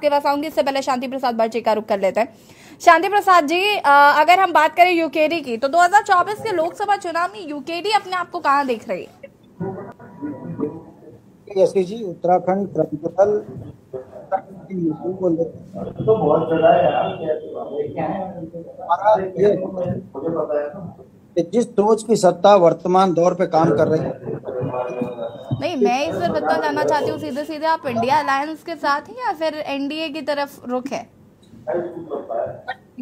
आपके पास आऊंगी, इससे पहले शांति प्रसाद बर्ची का रुख कर लेते हैं। शांति प्रसाद जी, अगर हम बात करें यूकेडी की, तो 2024 के लोकसभा चुनाव में यूकेडी अपने आप को कहाँ देख रही है? जैसे जी उत्तराखंड क्रांति दल उत्तराखंड की यूपी को लेकर तो बहुत बड़ा है यार। हमारा ये मुझे पता है कि जिस सोच की सत्ता वर्तमान दौर पे काम कर रही है। नहीं, मैं इस पर बताना जानना चाहती हूँ सीधे सीधे, आप इंडिया अलायंस के साथ हैं या फिर एनडीए की तरफ रुख है?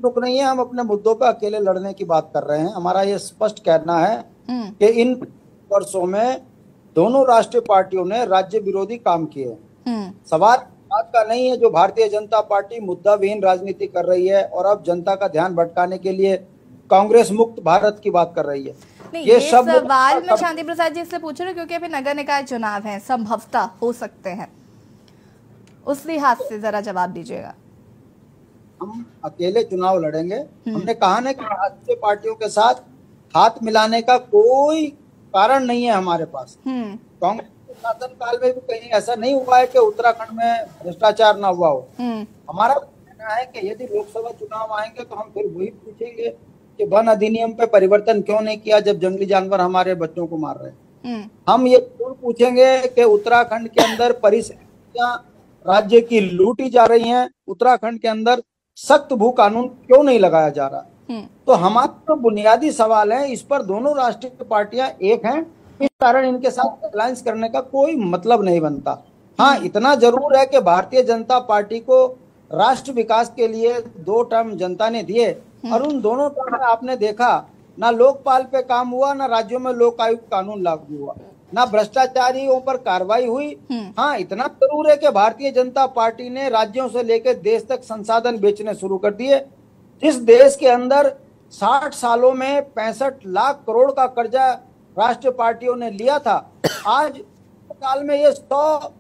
रुक नहीं है, हम अपने मुद्दों पे अकेले लड़ने की बात कर रहे हैं। हमारा ये स्पष्ट कहना है कि इन वर्षों में दोनों राष्ट्रीय पार्टियों ने राज्य विरोधी काम किए। सवाल बात का नहीं है जो भारतीय जनता पार्टी मुद्दा विहीन राजनीति कर रही है और अब जनता का ध्यान भटकाने के लिए कांग्रेस मुक्त भारत की बात कर रही है। नहीं, ये सवाल मैं शांति प्रसाद जी से पूछ रही हूँ क्योंकि अभी नगर निकाय चुनाव है, संभवतः हो सकते हैं, उस लिहाज से जरा जवाब दीजिएगा। हम अकेले चुनाव लड़ेंगे। हमने कहा ना कि राष्ट्रीय पार्टियों के साथ हाथ मिलाने का कोई कारण नहीं है हमारे पास। कांग्रेस के शासन काल में भी कहीं ऐसा नहीं हुआ है कि उत्तराखंड में भ्रष्टाचार ना हुआ हो। हमारा कहना है कि यदि लोकसभा चुनाव आएंगे तो हम फिर वही पूछेंगे कि वन अधिनियम पे परिवर्तन क्यों नहीं किया जब जंगली जानवर हमारे बच्चों को मार रहे हैं। हम ये जरूर पूछेंगे कि उत्तराखंड के अंदर परिस्थितियां राज्य की लूटी जा रही हैं, उत्तराखंड के अंदर सख्त भू कानून क्यों नहीं लगाया जा रहा। तो हमारा तो बुनियादी सवाल है, इस पर दोनों राष्ट्रीय पार्टियां एक हैं, इस कारण इनके साथ अलायंस करने का कोई मतलब नहीं बनता। हाँ, इतना जरूर है कि भारतीय जनता पार्टी को राष्ट्र विकास के लिए 2 टर्म जनता ने दिए और उन दोनों टर्म में आपने देखा ना लोकपाल पे काम हुआ, ना राज्यों में लोक आयुक्त कानून लागू हुआ, ना भ्रष्टाचारियों पर कार्रवाई हुई। हाँ, इतना जरूर है कि भारतीय जनता पार्टी ने राज्यों से लेकर देश तक संसाधन बेचने शुरू कर दिए। जिस देश के अंदर 60 सालों में 65 लाख करोड़ का कर्जा राष्ट्रीय पार्टियों ने लिया था, आज साल में ये 100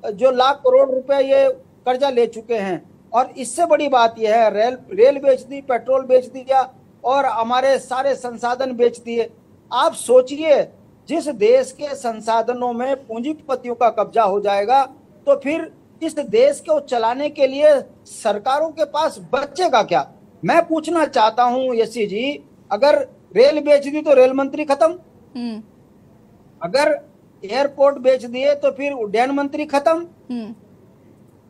जो लाख करोड़ रुपए ये कर्जा ले चुके हैं। और इससे बड़ी बात यह है, रेल बेच दी, पेट्रोल बेच दिया और हमारे सारे संसाधन बेच दिए। आप सोचिए, जिस देश के संसाधनों में पूंजीपतियों का कब्जा हो जाएगा तो फिर इस देश को चलाने के लिए सरकारों के पास बचेगा क्या। मैं पूछना चाहता हूं यशी जी, अगर रेल बेच दी तो रेल मंत्री खत्म, अगर एयरपोर्ट बेच दिए तो फिर उड्डयन मंत्री खत्म।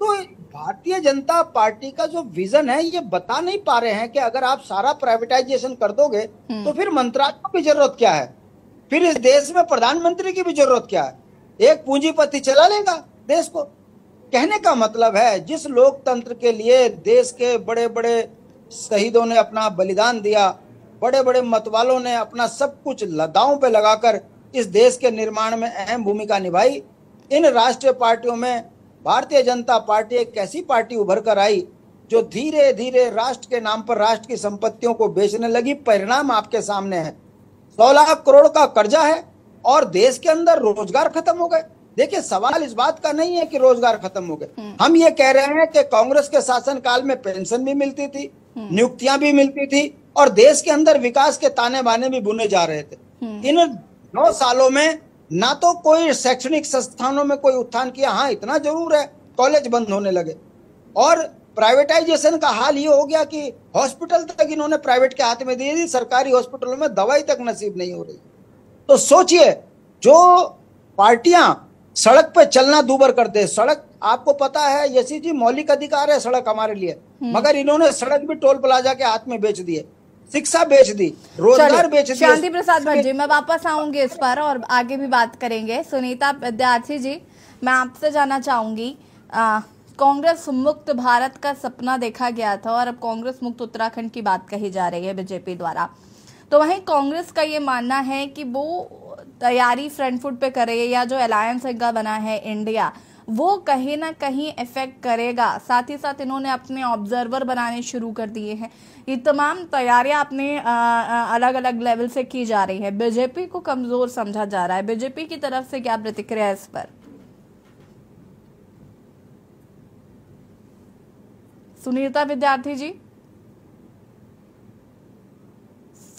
तो भारतीय जनता पार्टी का जो विजन है ये बता नहीं पा रहे हैं कि अगर आप सारा प्राइवेटाइजेशन कर दोगे तो फिर मंत्रालयों की जरूरत क्या है, फिर इस देश में प्रधानमंत्री की भी जरूरत क्या है, एक पूंजीपति चला लेगा देश को। कहने का मतलब है, जिस लोकतंत्र के लिए देश के बड़े बड़े शहीदों ने अपना बलिदान दिया, बड़े बड़े मतवालों ने अपना सब कुछ दांव पे लगाकर इस देश के निर्माण में अहम भूमिका निभाई, इन राष्ट्रीय पार्टियों में भारतीय जनता पार्टी एक ऐसी पार्टी उभर कर आई जो धीरे धीरे राष्ट्र के नाम पर राष्ट्र की संपत्तियों को बेचने लगी। परिणाम आपके सामने है, 100 लाख करोड़ का कर्जा है और देश के अंदर रोजगार खत्म हो गए। देखिए, सवाल इस बात का नहीं है कि रोजगार खत्म हो गए, हम ये कह रहे हैं कि कांग्रेस के शासन काल में पेंशन भी मिलती थी, नियुक्तियां भी मिलती थी और देश के अंदर विकास के ताने बाने भी बुने जा रहे थे। इन 9 सालों में ना तो कोई शैक्षणिक संस्थानों में कोई उत्थान किया। हाँ, इतना जरूर है, कॉलेज बंद होने लगे और प्राइवेटाइजेशन का हाल ये हो गया कि हॉस्पिटल तक इन्होंने प्राइवेट के हाथ में दे दी, सरकारी हॉस्पिटलों में दवाई तक नसीब नहीं हो रही। तो सोचिए, जो पार्टियां सड़क पे चलना दूभर कर दे, सड़क आपको पता है यशी जी मौलिक अधिकार है सड़क हमारे लिए, मगर इन्होंने सड़क भी टोल प्लाजा के हाथ में बेच दिए, शिक्षा बेच दी, रोजगार बेच दिया। शांति प्रसाद भट्ट, मैं वापस आऊंगी इस पर और आगे भी बात करेंगे। सुनीता विद्यार्थी जी, मैं आपसे जानना चाहूंगी, कांग्रेस मुक्त भारत का सपना देखा गया था और अब कांग्रेस मुक्त उत्तराखंड की बात कही जा रही है बीजेपी द्वारा, तो वहीं कांग्रेस का ये मानना है कि वो तैयारी फ्रंट फुट पे करे या जो अलायंस इनका बना है इंडिया, वो कहीं ना कहीं इफेक्ट करेगा। साथ ही साथ इन्होंने अपने ऑब्जर्वर बनाने शुरू कर दिए हैं। ये तमाम तैयारियां अपने अलग अलग लेवल से की जा रही है। बीजेपी को कमजोर समझा जा रहा है, बीजेपी की तरफ से क्या प्रतिक्रिया है इस पर? सुनीता विद्यार्थी जी,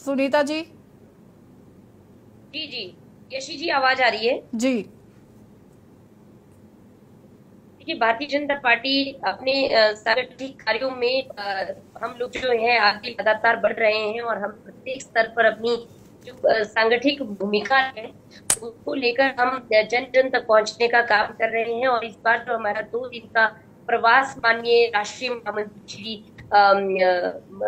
सुनीता जी। जी जी, यशी जी आवाज आ रही है? जी। देखिए, भारतीय जनता पार्टी अपने सांगठनिक कार्यों में हम लोग जो है आगे लगातार बढ़ रहे हैं और हम प्रत्येक स्तर पर अपनी जो सांगठनिक भूमिका है उसको लेकर हम जन जन तक पहुंचने का काम कर रहे हैं। और इस बार जो हमारा 2 दिन का प्रवास माननीय राष्ट्रीय महामंत्री श्री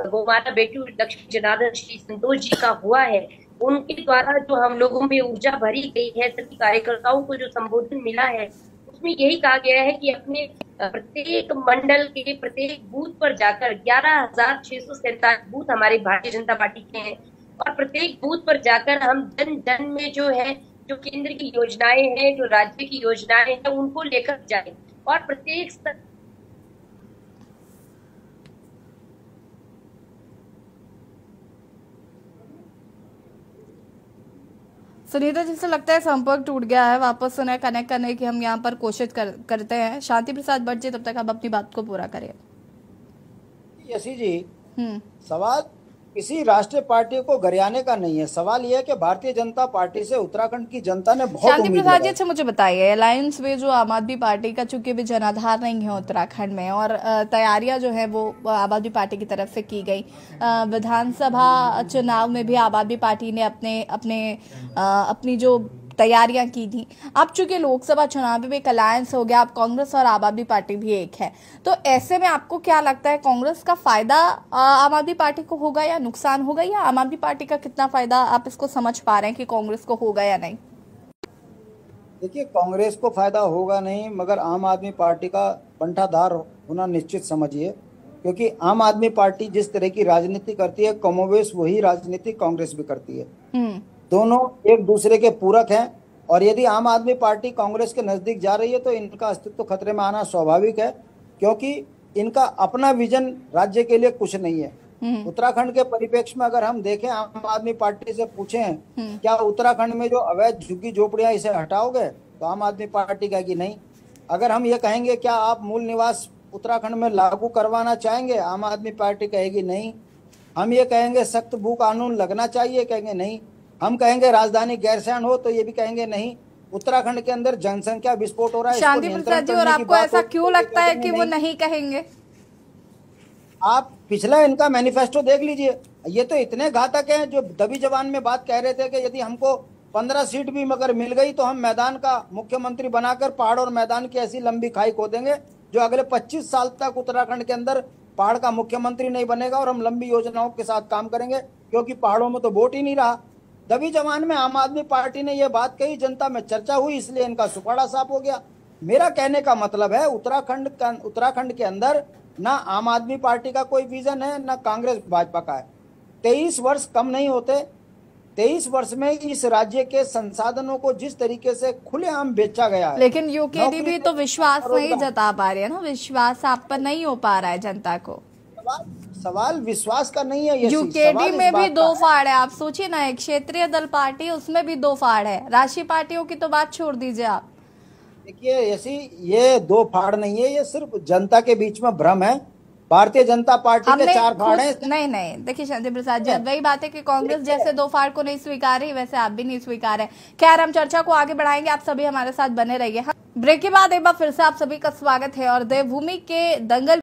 गोमाता बेटू लक्ष्मी जनार्दन श्री संतोष जी का हुआ है, उनके द्वारा जो हम लोगों में ऊर्जा भरी गई है, सभी कार्यकर्ताओं को जो संबोधन मिला है उसमें यही कहा गया है कि अपने प्रत्येक मंडल के प्रत्येक बूथ पर जाकर 11,647 बूथ हमारे भारतीय जनता पार्टी के हैं और प्रत्येक बूथ पर जाकर हम जन जन में जो है जो केंद्र की योजनाएं हैं, जो राज्य की योजनाएं हैं, उनको लेकर जाए और प्रत्येक स्तर सुनीता जी से लगता है संपर्क टूट गया है, वापस उन्हें कनेक्ट करने की हम यहाँ पर कोशिश करते हैं। शांति प्रसाद भट्ट जी, तब तक आप अपनी बात को पूरा करिए। यशी जी, सवाल किसी राष्ट्रीय पार्टी को गरियाने का नहीं है, सवाल यह है कि भारतीय जनता पार्टी से उत्तराखंड की जनता ने बहुत शांति प्रसाद जी, अच्छा मुझे बताइए, अलायंस में जो आम आदमी पार्टी का चूंकि भी जनाधार नहीं है उत्तराखंड में और तैयारियां जो है वो आम आदमी पार्टी की तरफ से की गई, विधानसभा चुनाव में भी आम आदमी पार्टी ने अपनी जो तैयारियां की थी। अब चूंकि लोकसभा चुनाव में भी एक अलायंस हो गया, अब कांग्रेस और आम आदमी पार्टी भी एक है, तो ऐसे में आपको क्या लगता है, कांग्रेस का फायदा आम आदमी पार्टी को होगा या नुकसान होगा, या आम आदमी पार्टी का कितना फायदा आप इसको समझ पा रहे हैं कि कांग्रेस को होगा या नहीं? देखिए, कांग्रेस को फायदा होगा नहीं, मगर आम आदमी पार्टी का पंठाधार होना निश्चित समझिए, क्योंकि आम आदमी पार्टी जिस तरह की राजनीति करती है, कमोवेश वही राजनीति कांग्रेस भी करती है। दोनों एक दूसरे के पूरक हैं और यदि आम आदमी पार्टी कांग्रेस के नजदीक जा रही है तो इनका अस्तित्व खतरे में आना स्वाभाविक है, क्योंकि इनका अपना विजन राज्य के लिए कुछ नहीं है। उत्तराखंड के परिप्रेक्ष्य में अगर हम देखें, आम आदमी पार्टी से पूछें क्या उत्तराखंड में जो अवैध झुग्गी झोपड़ियां इसे हटाओगे, तो आम आदमी पार्टी कहेगी नहीं। अगर हम ये कहेंगे क्या आप मूल निवास उत्तराखंड में लागू करवाना चाहेंगे, आम आदमी पार्टी कहेगी नहीं। हम ये कहेंगे सख्त भू कानून लगना चाहिए, कहेंगे नहीं। हम कहेंगे राजधानी गैरसैंण हो, तो ये भी कहेंगे नहीं। उत्तराखंड के अंदर जनसंख्या विस्फोट हो रहा है, शांति प्रसाद जी, और आपको ऐसा क्यों लगता है कि वो नहीं कहेंगे? आप पिछला इनका मैनिफेस्टो देख लीजिए, ये तो इतने घातक हैं। जो दबी जबान में बात कह रहे थे कि यदि हमको 15 सीट भी मगर मिल गई तो हम मैदान का मुख्यमंत्री बनाकर पहाड़ और मैदान की ऐसी लंबी खाई खोदेंगे जो अगले 25 साल तक उत्तराखंड के अंदर पहाड़ का मुख्यमंत्री नहीं बनेगा, और हम लंबी योजनाओं के साथ काम करेंगे, क्योंकि पहाड़ों में तो वोट ही नहीं रहा। दबी जमान में आम आदमी पार्टी ने यह बात कही, जनता में चर्चा हुई, इसलिए इनका सुपाड़ा साफ हो गया। मेरा कहने का मतलब है उत्तराखंड के अंदर ना आम आदमी पार्टी का कोई विजन है, ना कांग्रेस भाजपा का है। 23 वर्ष कम नहीं होते। 23 वर्ष में इस राज्य के संसाधनों को जिस तरीके से खुलेआम बेचा गया है, लेकिन यूकेडी भी तो विश्वास नहीं जता पा रही है ना, विश्वास आप पर नहीं हो पा रहा है जनता को। सवाल विश्वास का नहीं है, यूकेडी में भी 2 फाड़ है। आप सोचिए ना, एक क्षेत्रीय दल पार्टी, उसमें भी 2 फाड़ है। राष्ट्रीय पार्टियों की तो बात छोड़ दीजिए आप। देखिए ऐसी, ये 2 फाड़ नहीं है, ये सिर्फ जनता के बीच में भ्रम है। भारतीय जनता पार्टी के 4 फाड़ हैं। नहीं, देखिए शांति प्रसाद जी, वही बात है कि कांग्रेस जैसे 2 फाड़ को नहीं स्वीकार रही, वैसे आप भी नहीं स्वीकार है। खैर, हम चर्चा को आगे बढ़ाएंगे, आप सभी हमारे साथ बने रहिए। ब्रेक के बाद एक बार फिर से आप सभी का स्वागत है। और देवभूमि के दंगल